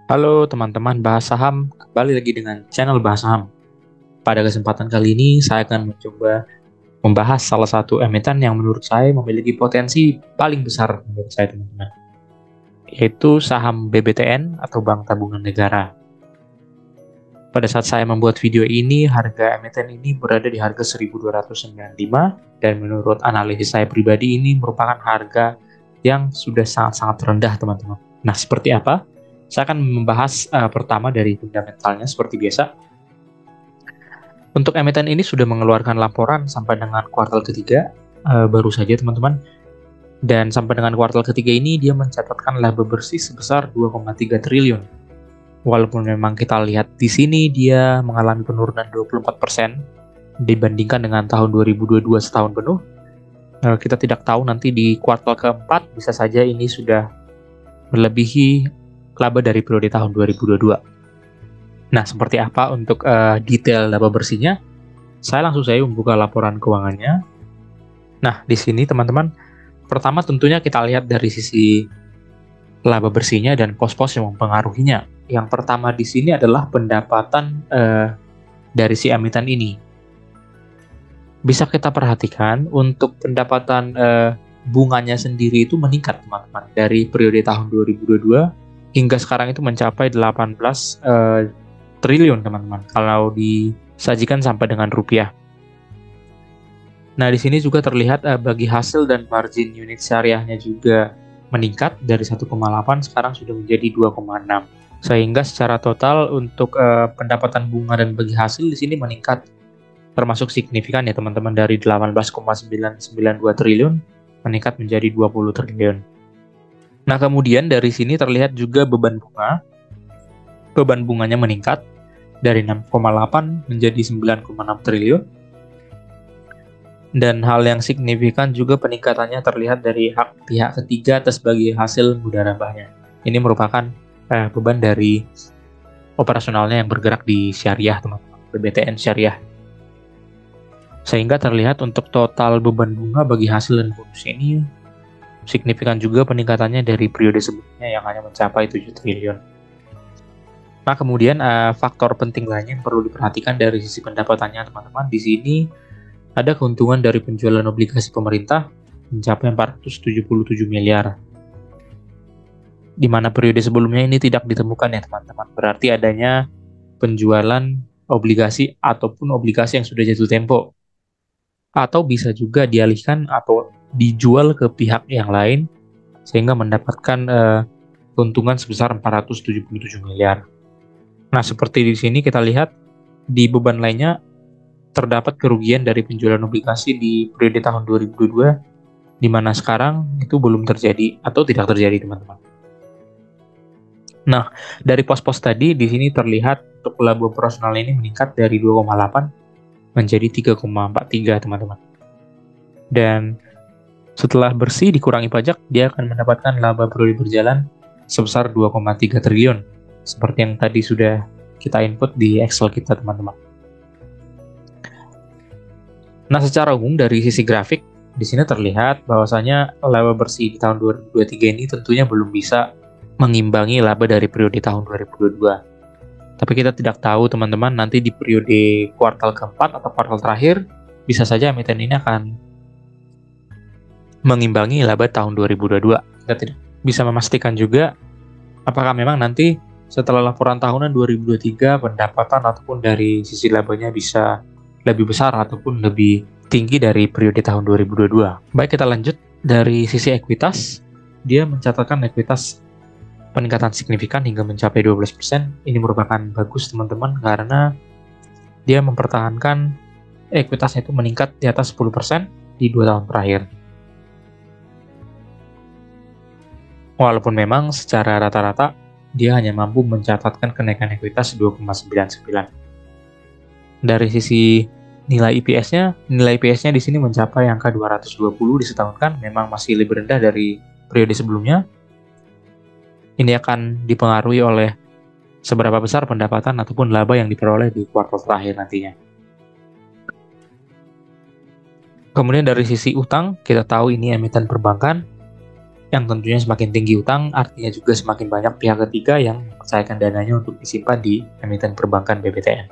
Halo teman-teman bahas saham, kembali lagi dengan channel bahas saham. Pada kesempatan kali ini saya akan mencoba membahas salah satu emiten yang menurut saya memiliki potensi paling besar menurut saya teman-teman, yaitu saham BBTN atau Bank Tabungan Negara. Pada saat saya membuat video ini, harga emiten ini berada di harga 1.295 dan menurut analisis saya pribadi ini merupakan harga yang sudah sangat-sangat rendah teman-teman. Nah, seperti apa? Saya akan membahas pertama dari fundamentalnya seperti biasa. Untuk emiten ini sudah mengeluarkan laporan sampai dengan kuartal ketiga, baru saja teman-teman. Dan sampai dengan kuartal ketiga ini dia mencatatkan laba bersih sebesar 2,3 triliun. Walaupun memang kita lihat di sini dia mengalami penurunan 24% dibandingkan dengan tahun 2022 setahun penuh. Kita tidak tahu nanti di kuartal keempat bisa saja ini sudah melebihi laba dari periode tahun 2022. Nah, seperti apa untuk detail laba bersihnya? Saya langsung saja membuka laporan keuangannya. Nah, di sini teman-teman, pertama tentunya kita lihat dari sisi laba bersihnya dan pos-pos yang mempengaruhinya. Yang pertama di sini adalah pendapatan dari si emiten ini. Bisa kita perhatikan untuk pendapatan bunganya sendiri itu meningkat teman-teman. Dari periode tahun 2022 hingga sekarang itu mencapai 18 triliun teman-teman. Kalau disajikan sampai dengan rupiah. Nah, di sini juga terlihat bagi hasil dan margin unit syariahnya juga meningkat dari 1,8 sekarang sudah menjadi 2,6. Sehingga secara total untuk pendapatan bunga dan bagi hasil di sini meningkat termasuk signifikan ya teman-teman, dari 18,992 triliun meningkat menjadi 20 triliun. Nah, kemudian dari sini terlihat juga beban bunga. Beban bunganya meningkat dari 6,8 menjadi 9,6 triliun. Dan hal yang signifikan juga peningkatannya terlihat dari hak pihak ketiga atas bagi hasil mudarabahnya. Ini merupakan beban dari operasionalnya yang bergerak di syariah teman-teman, BBTN syariah. Sehingga terlihat untuk total beban bunga bagi hasil dan bonus ini signifikan juga peningkatannya dari periode sebelumnya yang hanya mencapai 7 triliun. Nah, kemudian faktor penting lainnya yang perlu diperhatikan dari sisi pendapatannya teman-teman, di sini ada keuntungan dari penjualan obligasi pemerintah mencapai 477 miliar. Di mana periode sebelumnya ini tidak ditemukan ya teman-teman. Berarti adanya penjualan obligasi ataupun obligasi yang sudah jatuh tempo. Atau bisa juga dialihkan atau dijual ke pihak yang lain sehingga mendapatkan keuntungan sebesar 477 miliar. Nah, seperti di sini kita lihat di beban lainnya terdapat kerugian dari penjualan obligasi di periode tahun 2022 di mana sekarang itu belum terjadi atau tidak terjadi teman-teman. Nah, dari pos-pos tadi di sini terlihat untuk laba operasional ini meningkat dari 2,8 menjadi 3,43 teman-teman. Dan setelah bersih dikurangi pajak, dia akan mendapatkan laba periode berjalan sebesar 2,3 triliun. Seperti yang tadi sudah kita input di Excel kita teman-teman. Nah, secara umum dari sisi grafik, di sini terlihat bahwasanya laba bersih di tahun 2023 ini tentunya belum bisa mengimbangi laba dari periode tahun 2022. Tapi kita tidak tahu teman-teman, nanti di periode kuartal keempat atau kuartal terakhir, bisa saja emiten ini akan mengimbangi laba tahun 2022. Kita tidak bisa memastikan juga apakah memang nanti setelah laporan tahunan 2023 pendapatan ataupun dari sisi labanya bisa lebih besar ataupun lebih tinggi dari periode tahun 2022. Baik, kita lanjut dari sisi ekuitas. Dia mencatatkan ekuitas peningkatan signifikan hingga mencapai 12%. Ini merupakan bagus teman-teman karena dia mempertahankan ekuitasnya itu meningkat di atas 10% di 2 tahun terakhir. Walaupun memang secara rata-rata dia hanya mampu mencatatkan kenaikan ekuitas 2,99. Dari sisi nilai IPS-nya di sini mencapai angka 220 disetahunkan, memang masih lebih rendah dari periode sebelumnya. Ini akan dipengaruhi oleh seberapa besar pendapatan ataupun laba yang diperoleh di kuartal terakhir nantinya. Kemudian dari sisi utang, kita tahu ini emiten perbankan. yang tentunya semakin tinggi utang, artinya juga semakin banyak pihak ketiga yang mempercayakan dananya untuk disimpan di emiten perbankan BBTN.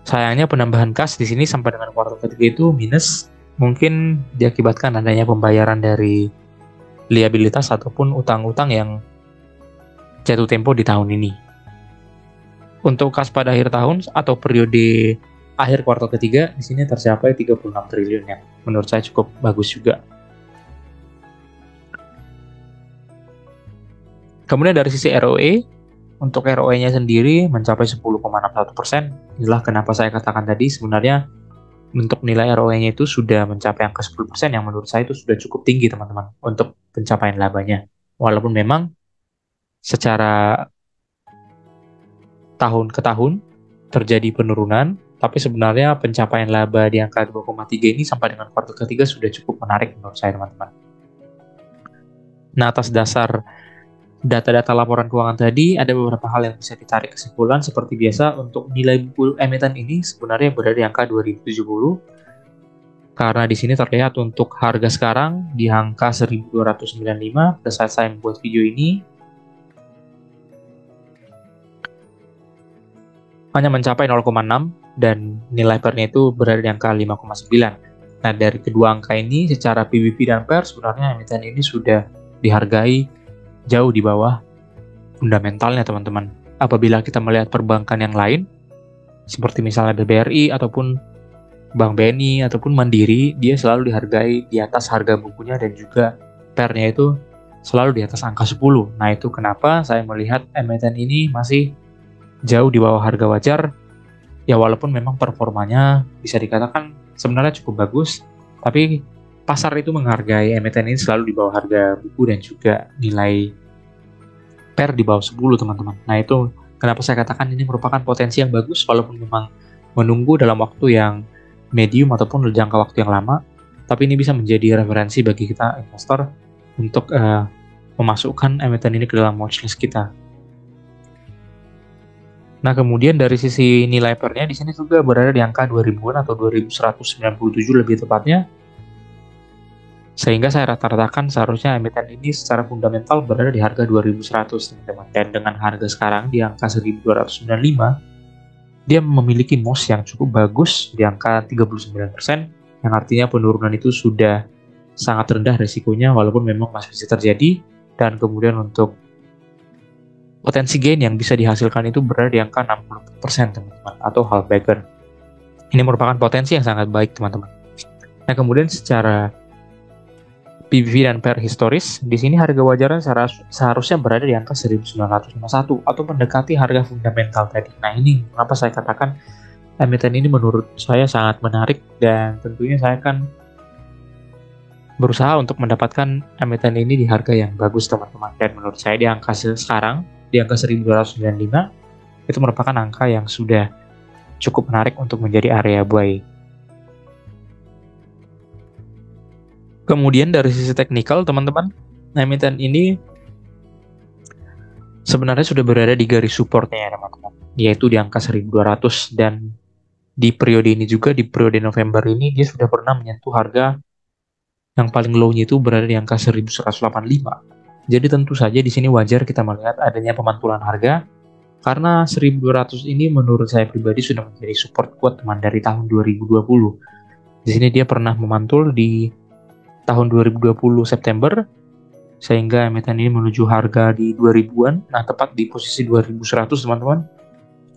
Sayangnya penambahan kas di sini sampai dengan kuartal ketiga itu minus, mungkin diakibatkan adanya pembayaran dari liabilitas ataupun utang-utang yang jatuh tempo di tahun ini. Untuk kas pada akhir tahun atau periode akhir kuartal ketiga di sini tercapai 36 triliun yang menurut saya cukup bagus juga. Kemudian dari sisi ROE, untuk ROE-nya sendiri mencapai 10,61%. Inilah kenapa saya katakan tadi sebenarnya untuk nilai ROE-nya itu sudah mencapai angka 10% yang menurut saya itu sudah cukup tinggi teman-teman untuk pencapaian labanya. Walaupun memang secara tahun ke tahun terjadi penurunan, tapi sebenarnya pencapaian laba di angka 2,3 ini sampai dengan kuartal ketiga sudah cukup menarik menurut saya teman-teman. Nah, atas dasar data-data laporan keuangan tadi, ada beberapa hal yang bisa ditarik kesimpulan. Seperti biasa, untuk nilai buku emiten ini sebenarnya berada di angka 2070, karena di sini terlihat untuk harga sekarang di angka 1295 pada saat saya membuat video ini hanya mencapai 0,6 dan nilai PER-nya itu berada di angka 5,9. Nah, dari kedua angka ini secara PBV dan PER sebenarnya emiten ini sudah dihargai jauh di bawah fundamentalnya teman-teman. Apabila kita melihat perbankan yang lain seperti misalnya BBRI ataupun Bank BNI ataupun Mandiri, dia selalu dihargai di atas harga bukunya dan juga PER-nya itu selalu di atas angka 10. Nah, itu kenapa saya melihat emiten ini masih jauh di bawah harga wajar. Ya, walaupun memang performanya bisa dikatakan sebenarnya cukup bagus, tapi pasar itu menghargai emiten ini selalu di bawah harga buku dan juga nilai PER di bawah 10 teman-teman. Nah, itu kenapa saya katakan ini merupakan potensi yang bagus walaupun memang menunggu dalam waktu yang medium ataupun jangka waktu yang lama, tapi ini bisa menjadi referensi bagi kita investor untuk memasukkan emiten ini ke dalam watchlist kita. Nah, kemudian dari sisi nilai PER-nya di sini juga berada di angka 2000-an atau 2197 lebih tepatnya. Sehingga saya rata-ratakan seharusnya emiten ini secara fundamental berada di harga 2100 teman-teman. Dan dengan harga sekarang di angka 1295, dia memiliki MOS yang cukup bagus di angka 39%, yang artinya penurunan itu sudah sangat rendah resikonya walaupun memang masih bisa terjadi. Dan kemudian untuk potensi gain yang bisa dihasilkan itu berada di angka 60% teman-teman, atau half bagger. Ini merupakan potensi yang sangat baik teman-teman. Nah, kemudian secara PBV dan PER historis, di sini harga wajarnya seharusnya berada di angka 1951 atau mendekati harga fundamental tadi. Nah, ini mengapa saya katakan emiten ini menurut saya sangat menarik dan tentunya saya akan berusaha untuk mendapatkan emiten ini di harga yang bagus teman-teman. Dan menurut saya di angka sekarang di angka 1295 itu merupakan angka yang sudah cukup menarik untuk menjadi area buy. Kemudian dari sisi teknikal teman-teman, emiten ini sebenarnya sudah berada di garis supportnya ya teman-teman, yaitu di angka 1200, dan di periode ini juga, di periode November ini dia sudah pernah menyentuh harga yang paling low-nya itu berada di angka 1185. Jadi tentu saja di sini wajar kita melihat adanya pemantulan harga karena 1200 ini menurut saya pribadi sudah menjadi support kuat teman dari tahun 2020. Di sini dia pernah memantul di tahun 2020 September sehingga emiten ini menuju harga di 2000-an. Nah, tepat di posisi 2100 teman-teman.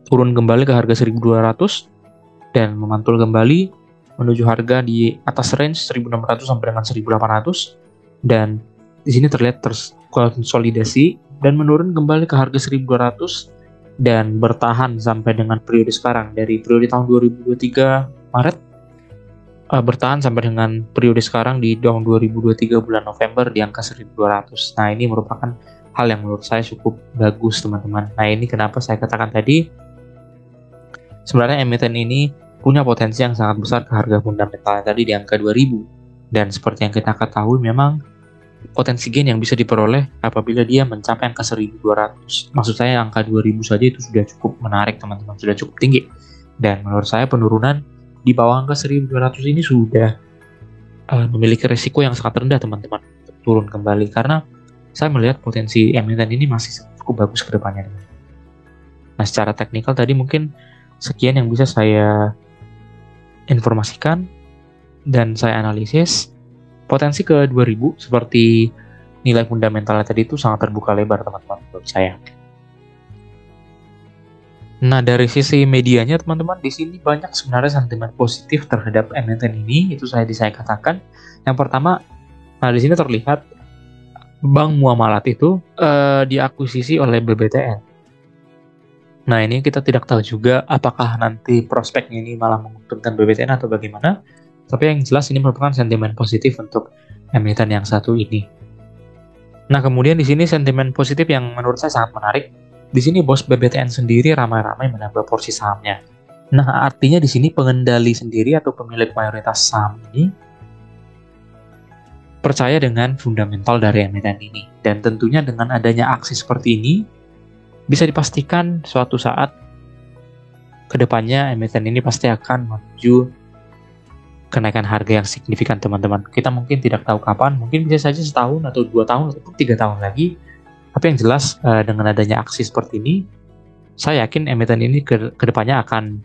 Turun kembali ke harga 1200 dan memantul kembali menuju harga di atas range 1600 sampai dengan 1800 dan di sini terlihat terkonsolidasi dan menurun kembali ke harga 1200 dan bertahan sampai dengan periode sekarang. Dari periode tahun 2023 Maret bertahan sampai dengan periode sekarang di tahun 2023 bulan November di angka 1200. Nah, ini merupakan hal yang menurut saya cukup bagus teman-teman. Nah, ini kenapa saya katakan tadi sebenarnya emiten ini punya potensi yang sangat besar ke harga fundamentalnya tadi di angka 2000. Dan seperti yang kita ketahui memang potensi gain yang bisa diperoleh apabila dia mencapai angka 1200. Maksud saya angka 2000 saja itu sudah cukup menarik teman-teman, sudah cukup tinggi. Dan menurut saya penurunan di bawah angka 1200 ini sudah memiliki risiko yang sangat rendah teman-teman untuk turun kembali, karena saya melihat potensi emiten ini masih cukup bagus ke depannya. Nah, secara teknikal tadi mungkin sekian yang bisa saya informasikan dan saya analisis. Potensi ke 2000 seperti nilai fundamentalnya tadi itu sangat terbuka lebar teman-teman menurut saya. Nah, dari sisi medianya teman-teman, di sini banyak sebenarnya sentimen positif terhadap emiten ini, itu saya katakan. Yang pertama, nah di sini terlihat bank muamalat itu diakuisisi oleh BBTN. Nah, ini kita tidak tahu juga apakah nanti prospeknya ini malah menguntungkan BBTN atau bagaimana. Tapi yang jelas ini merupakan sentimen positif untuk emiten yang satu ini. Nah, kemudian di sini sentimen positif yang menurut saya sangat menarik. Di sini bos BBTN sendiri ramai-ramai menambah porsi sahamnya. Nah, artinya di sini pengendali sendiri atau pemilik mayoritas saham ini percaya dengan fundamental dari emiten ini. Dan tentunya dengan adanya aksi seperti ini, bisa dipastikan suatu saat kedepannya emiten ini pasti akan menuju kenaikan harga yang signifikan teman-teman. Kita mungkin tidak tahu kapan, mungkin bisa saja setahun atau 2 tahun atau 3 tahun lagi. Tapi yang jelas dengan adanya aksi seperti ini, saya yakin emiten ini kedepannya akan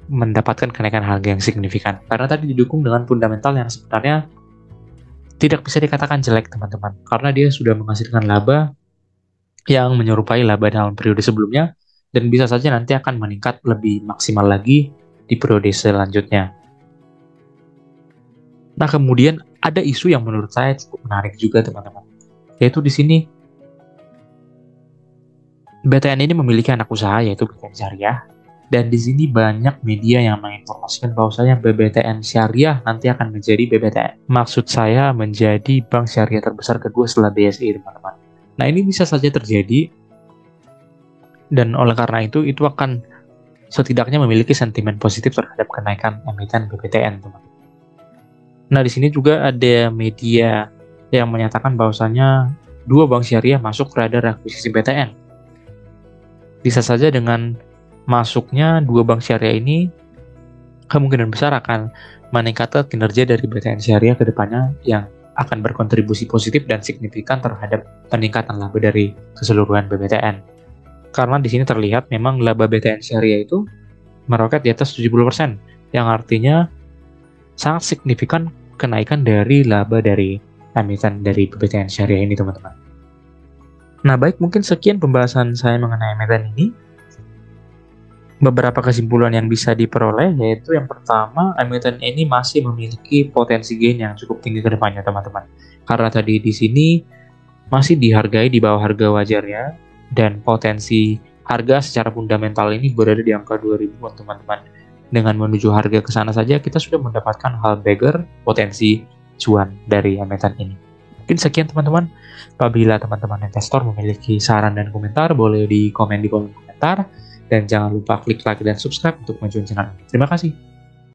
mendapatkan kenaikan harga yang signifikan. Karena tadi didukung dengan fundamental yang sebenarnya tidak bisa dikatakan jelek teman-teman. Karena dia sudah menghasilkan laba yang menyerupai laba dalam periode sebelumnya, dan bisa saja nanti akan meningkat lebih maksimal lagi di periode selanjutnya. Nah, kemudian ada isu yang menurut saya cukup menarik juga teman-teman. Yaitu di sini BTN ini memiliki anak usaha yaitu BTN Syariah, dan di sini banyak media yang menginformasikan bahwasanya BBTN Syariah nanti akan menjadi BBTN. Maksud saya menjadi bank syariah terbesar kedua setelah BSI, teman-teman. Nah, ini bisa saja terjadi, dan oleh karena itu akan setidaknya memiliki sentimen positif terhadap kenaikan emiten BBTN, teman-teman. Nah, di sini juga ada media yang menyatakan bahwasanya 2 bank syariah masuk radar akuisisi BTN. Bisa saja dengan masuknya 2 bank syariah ini, kemungkinan besar akan meningkatkan kinerja dari BTN Syariah ke depannya yang akan berkontribusi positif dan signifikan terhadap peningkatan laba dari keseluruhan BBTN. Karena di sini terlihat memang laba BTN Syariah itu meroket di atas 70%, yang artinya sangat signifikan kenaikan dari laba dari emiten dari BBTN Syariah ini, teman-teman. Nah, baik, mungkin sekian pembahasan saya mengenai emiten ini. Beberapa kesimpulan yang bisa diperoleh yaitu yang pertama, emiten ini masih memiliki potensi gain yang cukup tinggi ke depannya, teman-teman. Karena tadi di sini masih dihargai di bawah harga wajarnya, dan potensi harga secara fundamental ini berada di angka 2000-an, teman-teman. Dengan menuju harga ke sana saja kita sudah mendapatkan hal beggar potensi cuan dari emiten ini. Mungkin sekian teman-teman. Apabila teman-teman investor memiliki saran dan komentar, boleh di komen di kolom komentar. Dan jangan lupa klik like dan subscribe untuk majuin channel ini. Terima kasih.